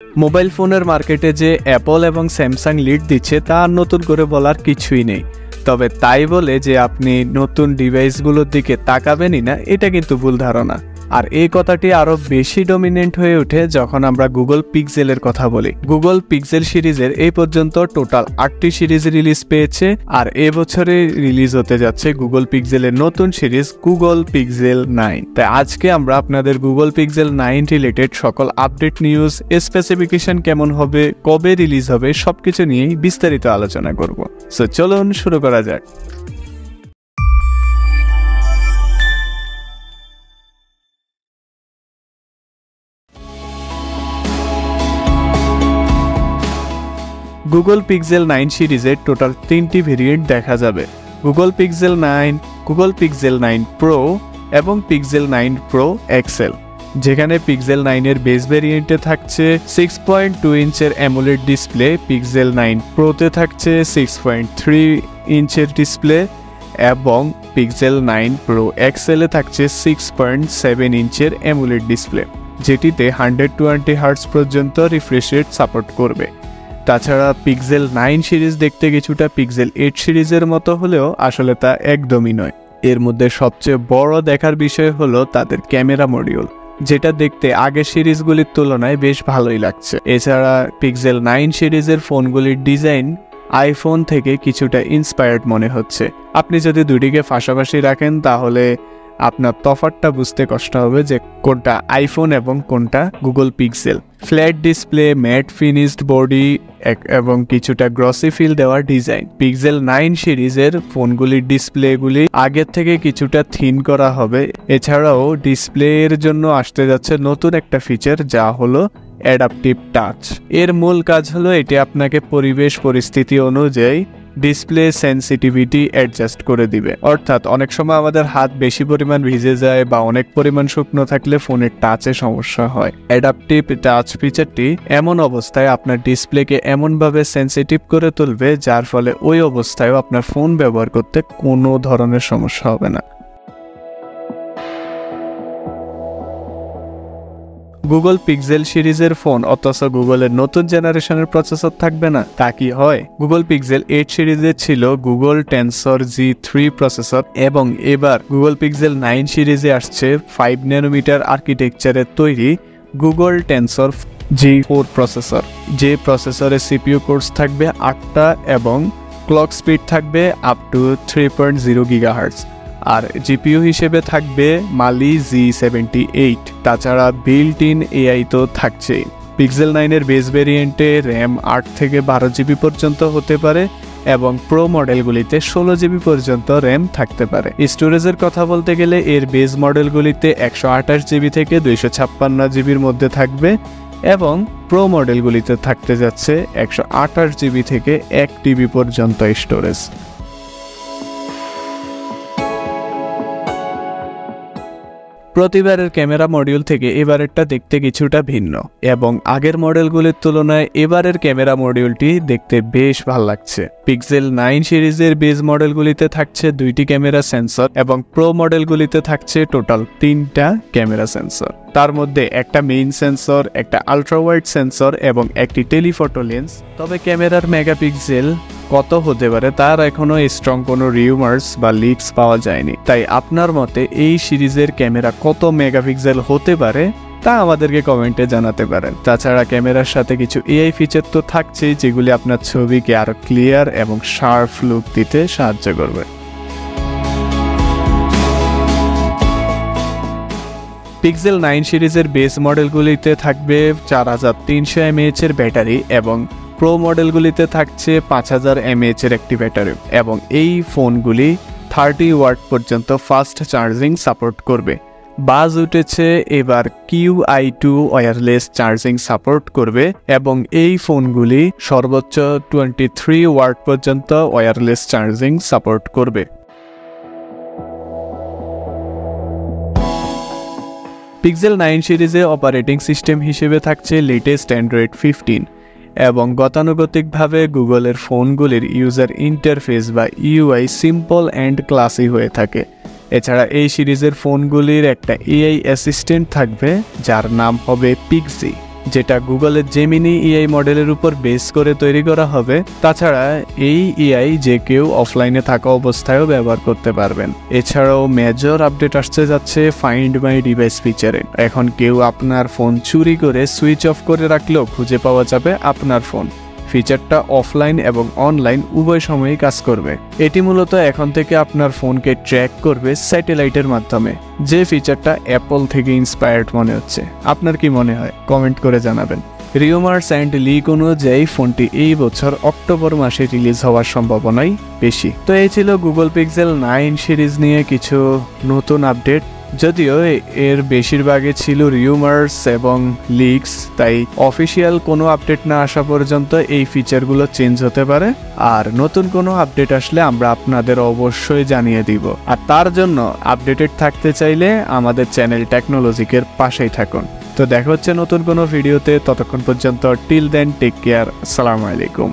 Mobile ফোনের মার্কেটে যে অ্যাপল এবং স্যামসাং লিড দিচ্ছে তা আর নতুন করে বলার কিছুই নেই। তবে তাই বলে যে আপনি নতুন ডিভাইসগুলোর দিকে তাকাবেনই না, এটা কিন্তু ভুল ধারণা। আর এই কথাটি আরো বেশি ডমিনেন্ট হয়ে ওঠে যখন আমরা গুগল পিক্সেলের কথা বলি। গুগল পিক্সেল সিরিজের এই পর্যন্ত টোটাল 8টি সিরিজ রিলিজ পেয়েছে, আর এবছরে রিলিজ হতে যাচ্ছে গুগল পিক্সেলের নতুন সিরিজ গুগল পিক্সেল 9। তাই আজকে আমরা আপনাদের গুগল পিক্সেল 9 রিলেটেড সকল আপডেট নিউজ, স্পেসিফিকেশন কেমন হবে, কবে রিলিজ হবে, সবকিছু নিয়েই বিস্তারিত আলোচনা করব। সো চলুন শুরু করা যাক। গুগল পিক্সেল 9 সিরিজের টোটাল 3টি ভেরিয়েন্ট দেখা যাবে: Google pixel 9, Google pixel 9 pro এবং পিক্সেল 9 প্রো এক্সেল। যেখানে পিক্সেল 9 এর বেস ভেরিয়েন্টে থাকছে 6.2 ইঞ্চের অ্যামোলেড ডিসপ্লে, পিক্সেল 9 প্রোতে থাকছে 6.3 ইঞ্চের ডিসপ্লে এবং পিক্সেল 9 প্রো এক্সেলে থাকছে 6.7 ইঞ্চের অ্যামোলেড ডিসপ্লে, যেটিতে 120 হার্টজ পর্যন্ত রিফ্রেশ রেট সাপোর্ট করবে। তাছাড়া পিক্সেল 9 সিরিজ দেখতে কিছুটা পিক্সেল 8 সিরিজের মতো হলেও আসলে তা একদমই নয়। এর মধ্যে সবচেয়ে বড় দেখার বিষয় হলো তাদের ক্যামেরা মডিউল, যেটা দেখতে আগের সিরিজগুলির তুলনায় বেশ ভালোই লাগছে। এছাড়া পিক্সেল 9 সিরিজের ফোনগুলির ডিজাইন আইফোন থেকে কিছুটা ইন্সপায়ার্ড মনে হচ্ছে। আপনি যদি দুটিকে পাশাপাশি রাখেন তাহলে আপনার তফাৎটা বুঝতে কষ্ট হবে যে কোনটা আইফোন এবং কোনটা Google Pixel. Flat display, matte finished body এবং কিছুটা গ্লসি ফিল দেওয়া ডিজাইন। পিক্সেল 9 সিরিজের ফোনগুলির ডিসপ্লেগুলি আগের থেকে কিছুটা থিন করা হবে। এছাড়াও ডিসপ্লের জন্য আসতে যাচ্ছে নতুন একটা ফিচার, যা হলো অ্যাডাপটিভ টাচ। এর মূল কাজ হলো এটি আপনাকে পরিবেশ পরিস্থিতি অনুযায়ী ডিসপ্লে সেন্সিটিভিটি অ্যাডজাস্ট করে দিবে। অর্থাৎ অনেক সময় আমাদের হাত বেশি পরিমাণ ভিজে যায় বা অনেক পরিমাণ শুকনো থাকলে ফোনের টাচে সমস্যা হয়। অ্যাডাপটিভ টাচ ফিচারটি এমন অবস্থায় আপনার ডিসপ্লেকে এমনভাবে সেন্সিটিভ করে তুলবে যার ফলে ওই অবস্থায়ও আপনার ফোন ব্যবহার করতে কোনো ধরনের সমস্যা হবে না। গুগল পিক্সেল সিরিজের ফোন অথচ গুগলের নতুন জেনারেশনের প্রসেসর থাকবে না, তা কি হয়? গুগল পিক্সেল 8 সিরিজে ছিল গুগল টেনসর G3 প্রসেসর এবং এবার গুগল পিক্সেল 9 সিরিজে আসছে 5 ন্যানোমিটার আর্কিটেকচারের তৈরি গুগল টেনসর G4 প্রসেসর। যে প্রসেসরে সিপিইউ কোর্স থাকবে 8টা এবং ক্লক স্পিড থাকবে আপ টু 3.0 গিগাহার্টজ। আর জিপিইউ হিসেবে থাকবে মালি G78। তাছাড়া বিল্ট ইন এআই তো থাকছেই। পিক্সেল 9 এর বেস ভেরিয়েন্টে র্যাম 8 থেকে 12 জিবি পর্যন্ত হতে পারে এবং প্রো মডেলগুলিতে 16 জিবি পর্যন্ত র্যাম থাকতে পারে। স্টোরেজের কথা বলতে গেলে এর বেস মডেলগুলিতে 128 জিবি থেকে 256 জিবির মধ্যে থাকবে এবং প্রো মডেলগুলিতে থাকতে যাচ্ছে 128 জিবি থেকে 1 টিবি পর্যন্ত স্টোরেজ। প্রতিবারের ক্যামেরা মডিউল থেকে এবারেরটা দেখতে কিছুটা ভিন্ন এবং আগের মডেলগুলির তুলনায় এবারের ক্যামেরা মডিউলটি দেখতে বেশ ভালো লাগছে। পিক্সেল 9 সিরিজের বেস মডেলগুলিতে থাকছে 2টি ক্যামেরা সেন্সর এবং প্রো মডেলগুলিতে থাকছে টোটাল 3টা ক্যামেরা সেন্সর। তার মধ্যে একটা মেইন সেন্সর, একটা আলট্রা ওয়াইড সেন্সর এবং একটি টেলিফটো লেন্স। তবে ক্যামেরার মেগাপিক্সেল কত হতে পারে তার এখনো স্ট্রং কোনো রিউমার্স বা লিকস পাওয়া যায়নি। তাই আপনার মতে এই সিরিজের ক্যামেরা কত মেগাপিক্সেল হতে পারে তা আমাদেরকে কমেন্টে জানাতে পারেন। তাছাড়া ক্যামেরার সাথে কিছু এআই ফিচার তো থাকছেই, যেগুলি আপনার ছবিকে আরো ক্লিয়ার এবং শার্প লুক দিতে সাহায্য করবে। পিক্সেল 9 সিরিজের বেস মডেলগুলিতে থাকবে 4300 mAh এর ব্যাটারি এবং প্রো মডেলগুলিতে থাকছে 5000 mAh এর একটি ব্যাটারি এবং এই ফোনগুলি 30 ওয়াট পর্যন্ত ফাস্ট চার্জিং সাপোর্ট করবে। বাজ উঠেছে এবার QI2 ওয়্যারলেস চার্জিং সাপোর্ট করবে এবং এই ফোনগুলি সর্বোচ্চ 23 ওয়াট পর্যন্ত ওয়্যারলেস চার্জিং সাপোর্ট করবে। পিক্সেল 9 সিরিজে অপারেটিং সিস্টেম হিসেবে থাকছে লেটেস্ট অ্যান্ড্রয়েড 15 এবং গতানুগতিকভাবে গুগলের ফোনগুলির ইউজার ইন্টারফেস বা ইউআই সিম্পল অ্যান্ড ক্লাসি হয়ে থাকে। এছাড়া এই সিরিজের ফোনগুলির একটা এআই অ্যাসিস্ট্যান্ট থাকবে যার নাম হবে পিক্সি, যেটা গুগলের জেমিনি এআই মডেলের উপর বেস করে তৈরি করা হবে। তাছাড়া এই এআই যে কেউ অফলাইনে থাকা অবস্থায়ও ব্যবহার করতে পারবেন। এছাড়াও মেজর আপডেট আসতে যাচ্ছে ফাইন্ড মাই ডিভাইস ফিচারে। এখন কেউ আপনার ফোন চুরি করে সুইচ অফ করে রাখলেও খুঁজে পাওয়া যাবে আপনার ফোন। ফিচারটা অফলাইন এবং অনলাইন উভয় সময়েই কাজ করবে। এটি মূলত এখন থেকে আপনার ফোনকে ট্র্যাক করবে স্যাটেলাইটের মাধ্যমে, যে ফিচারটা অ্যাপল থেকে ইন্সপায়ার্ড মনে হচ্ছে। আপনার কি মনে হয় কমেন্ট করে জানাবেন। রিউমার্স অ্যান্ড লিক অনুযায়ী ফোনটি এই বছর অক্টোবর মাসে রিলিজ হওয়ার সম্ভাবনাই বেশি। তো এই ছিল গুগল পিক্সেল 9 সিরিজ নিয়ে কিছু নতুন আপডেট। যদিও এর বেশিরভাগই ছিল রিউমার্স এবং লিকস, তাই অফিসিয়াল কোনো আপডেট না আসা পর্যন্ত এই ফিচারগুলো চেঞ্জ হতে পারে। আর নতুন কোনো আপডেট আসলে আমরা আপনাদের অবশ্যই জানিয়ে দিব। আর তার জন্য আপডেটেড থাকতে চাইলে আমাদের চ্যানেল টেকনোলজিকের পাশেই থাকুন। তো দেখা হচ্ছে নতুন কোনো ভিডিওতে, ততক্ষণ পর্যন্ত টিল দেন টেক কেয়ার, আসসালামু আলাইকুম।